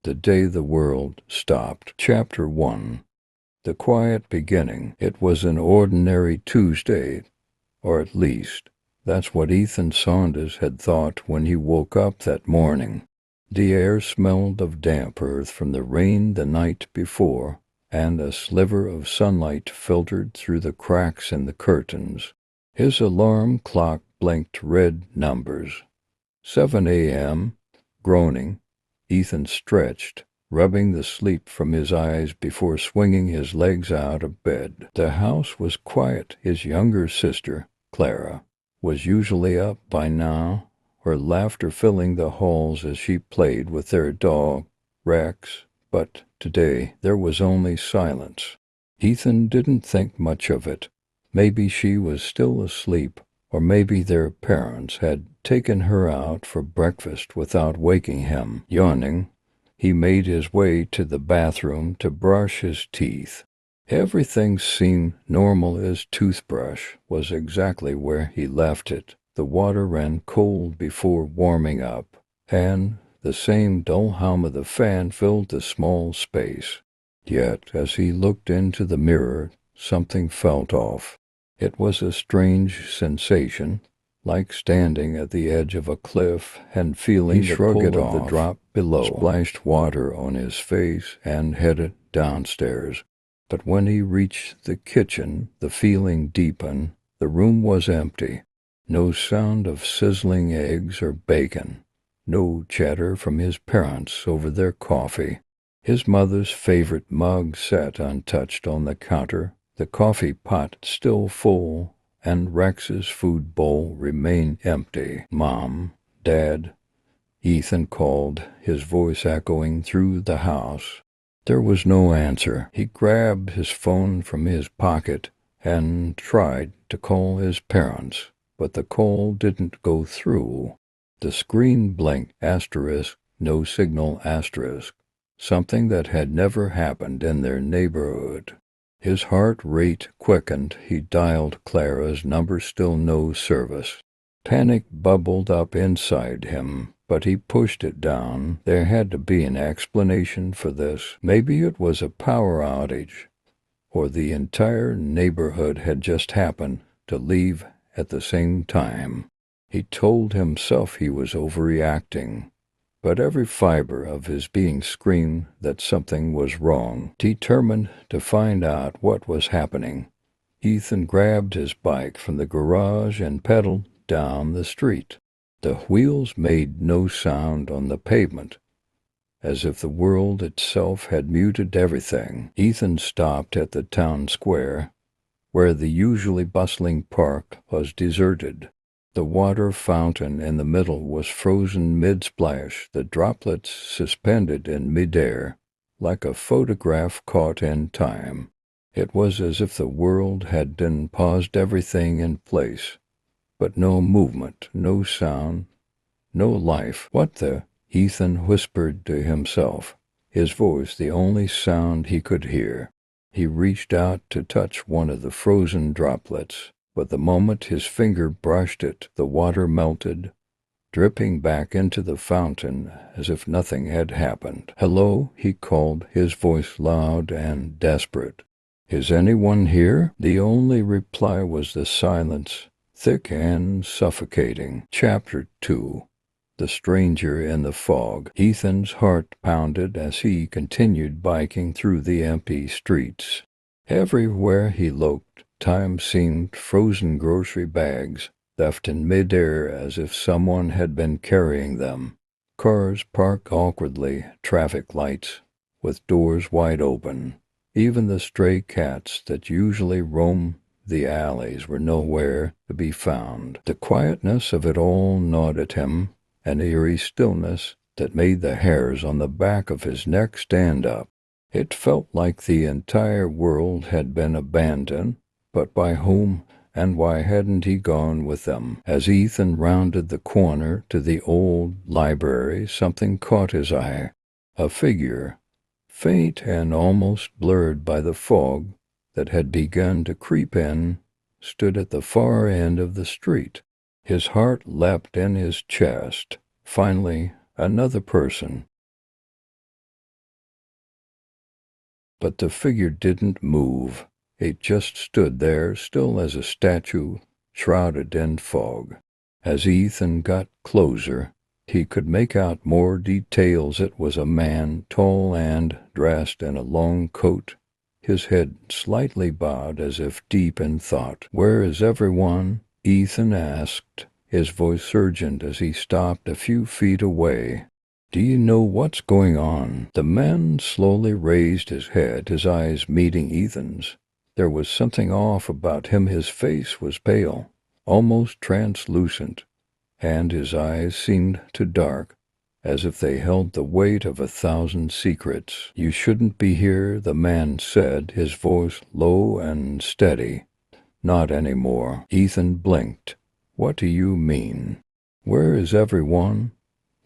The Day the World Stopped. Chapter 1. The Quiet Beginning. It was an ordinary Tuesday, or at least, that's what Ethan Saunders had thought when he woke up that morning. The air smelled of damp earth from the rain the night before, and a sliver of sunlight filtered through the cracks in the curtains. His alarm clock blinked red numbers. 7 a.m. Groaning, Ethan stretched, rubbing the sleep from his eyes before swinging his legs out of bed. The house was quiet. His younger sister, Clara, was usually up by now, her laughter filling the halls as she played with their dog, Rex, but today there was only silence. Ethan didn't think much of it. Maybe she was still asleep, or maybe their parents had taken her out for breakfast without waking him. Yawning, he made his way to the bathroom to brush his teeth. Everything seemed normal. His toothbrush was exactly where he left it. The water ran cold before warming up, and the same dull hum of the fan filled the small space. Yet, as he looked into the mirror, something felt off. It was a strange sensation, like standing at the edge of a cliff and feeling the pull of the drop below. Splashed water on his face and headed downstairs. But when he reached the kitchen, the feeling deepened. The room was empty. No sound of sizzling eggs or bacon. No chatter from his parents over their coffee. His mother's favorite mug sat untouched on the counter, the coffee pot still full, and Rex's food bowl remained empty. "Mom, Dad," Ethan called, his voice echoing through the house. There was no answer. He grabbed his phone from his pocket and tried to call his parents, but the call didn't go through. The screen blinked asterisk, no signal asterisk, something that had never happened in their neighborhood. His heart rate quickened. He dialed Clara's number, still no service. Panic bubbled up inside him, but he pushed it down. There had to be an explanation for this. Maybe it was a power outage, or the entire neighborhood had just happened to leave at the same time. He told himself he was overreacting, but every fiber of his being screamed that something was wrong. Determined to find out what was happening, Ethan grabbed his bike from the garage and pedaled down the street. The wheels made no sound on the pavement, as if the world itself had muted everything. Ethan stopped at the town square, where the usually bustling park was deserted. The water fountain in the middle was frozen mid-splash, the droplets suspended in midair, like a photograph caught in time. It was as if the world had then paused, everything in place, but no movement, no sound, no life. "What the?" Ethan whispered to himself, his voice the only sound he could hear. He reached out to touch one of the frozen droplets, but the moment his finger brushed it, the water melted, dripping back into the fountain as if nothing had happened. "Hello," he called, his voice loud and desperate. "Is anyone here?" The only reply was the silence, thick and suffocating. Chapter 2. The Stranger in the Fog. Ethan's heart pounded as he continued biking through the empty streets. Everywhere he looked, time seemed frozen. Grocery bags left in midair as if someone had been carrying them. Cars parked awkwardly, traffic lights with doors wide open. Even the stray cats that usually roam the alleys were nowhere to be found. The quietness of it all gnawed at him, an eerie stillness that made the hairs on the back of his neck stand up. It felt like the entire world had been abandoned, but by whom, and why hadn't he gone with them? As Ethan rounded the corner to the old library, something caught his eye. A figure, faint and almost blurred by the fog that had begun to creep in, stood at the far end of the street. His heart leapt in his chest. Finally, another person. But the figure didn't move. It just stood there, still as a statue, shrouded in fog. As Ethan got closer, he could make out more details. It was a man, tall and dressed in a long coat, his head slightly bowed as if deep in thought. "Where is everyone?" Ethan asked, his voice urgent as he stopped a few feet away. "Do you know what's going on?" The man slowly raised his head, his eyes meeting Ethan's. There was something off about him. His face was pale, almost translucent, and his eyes seemed to dark, as if they held the weight of 1,000 secrets. "You shouldn't be here," the man said, his voice low and steady. "Not anymore." Ethan blinked. "What do you mean? Where is everyone?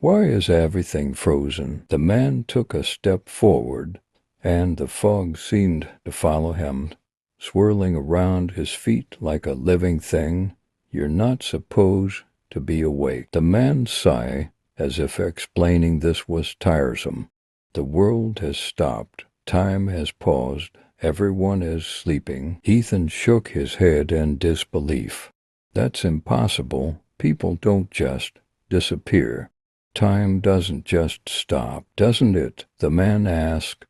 Why is everything frozen?" The man took a step forward, and the fog seemed to follow him, swirling around his feet like a living thing. "You're not supposed to be awake." The man sighed, as if explaining this was tiresome. "The world has stopped. Time has paused. Everyone is sleeping." Ethan shook his head in disbelief. "That's impossible. People don't just disappear. Time doesn't just stop, doesn't it?" the man asked,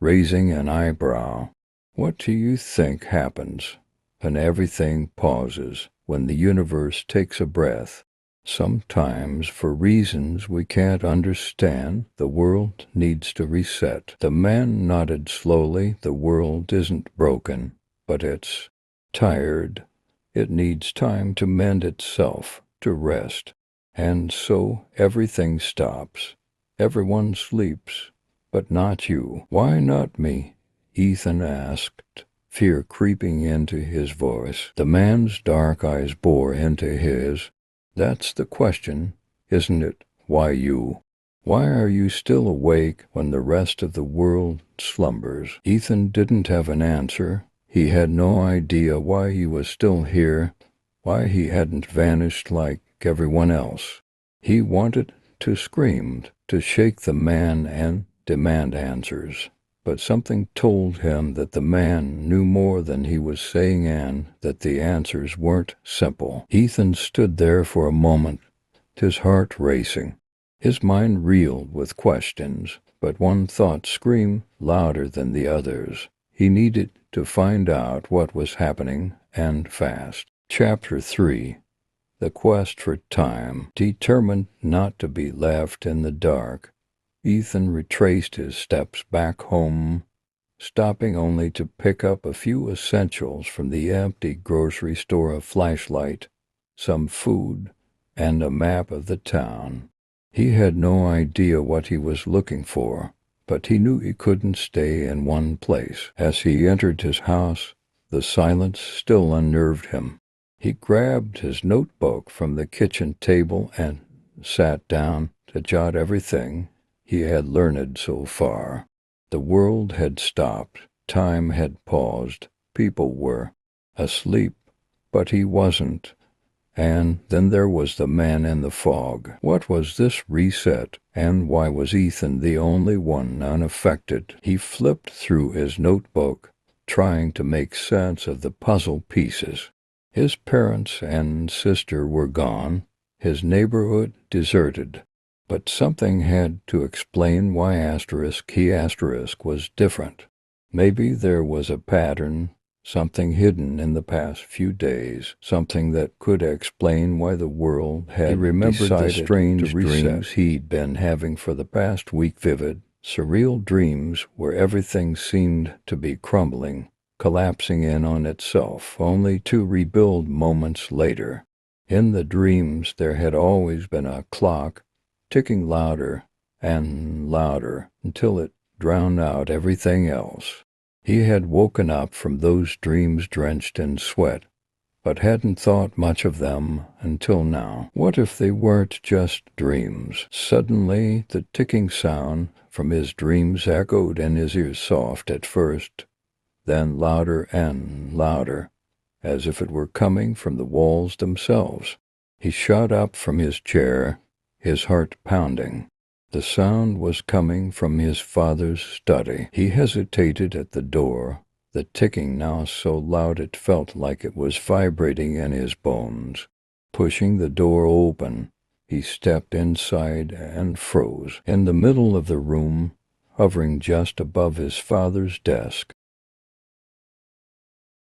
raising an eyebrow. "What do you think happens when everything pauses, when the universe takes a breath? Sometimes, for reasons we can't understand, the world needs to reset." The man nodded slowly. "The world isn't broken, but it's tired. It needs time to mend itself, to rest. And so everything stops. Everyone sleeps, but not you." "Why not me?" Ethan asked, fear creeping into his voice. The man's dark eyes bored into his. "That's the question, isn't it? Why you? Why are you still awake when the rest of the world slumbers?" Ethan didn't have an answer. He had no idea why he was still here, why he hadn't vanished like everyone else. He wanted to scream, to shake the man and demand answers. But something told him that the man knew more than he was saying and that the answers weren't simple. Ethan stood there for a moment, his heart racing. His mind reeled with questions, but one thought screamed louder than the others. He needed to find out what was happening, and fast. Chapter 3. The Quest for Time. Determined not to be left in the dark, Ethan retraced his steps back home, stopping only to pick up a few essentials from the empty grocery store: a flashlight, some food, and a map of the town. He had no idea what he was looking for, but he knew he couldn't stay in one place. As he entered his house, the silence still unnerved him. He grabbed his notebook from the kitchen table and sat down to jot everything he had learned so far. The world had stopped. Time had paused. People were asleep, but he wasn't. And then there was the man in the fog. What was this reset, and why was Ethan the only one unaffected? He flipped through his notebook, trying to make sense of the puzzle pieces. His parents and sister were gone, his neighborhood deserted. But something had to explain why he was different. Maybe there was a pattern, something hidden in the past few days, something that could explain why the world had. He remembered the strange dreams he'd been having for the past week, vivid, surreal dreams where everything seemed to be crumbling, collapsing in on itself, only to rebuild moments later. In the dreams there had always been a clock, ticking louder and louder until it drowned out everything else. He had woken up from those dreams drenched in sweat, but hadn't thought much of them until now. What if they weren't just dreams? Suddenly, the ticking sound from his dreams echoed in his ears, soft at first, then louder and louder, as if it were coming from the walls themselves. He shot up from his chair, his heart pounding. The sound was coming from his father's study. He hesitated at the door, the ticking now so loud it felt like it was vibrating in his bones. Pushing the door open, he stepped inside and froze. In the middle of the room, hovering just above his father's desk,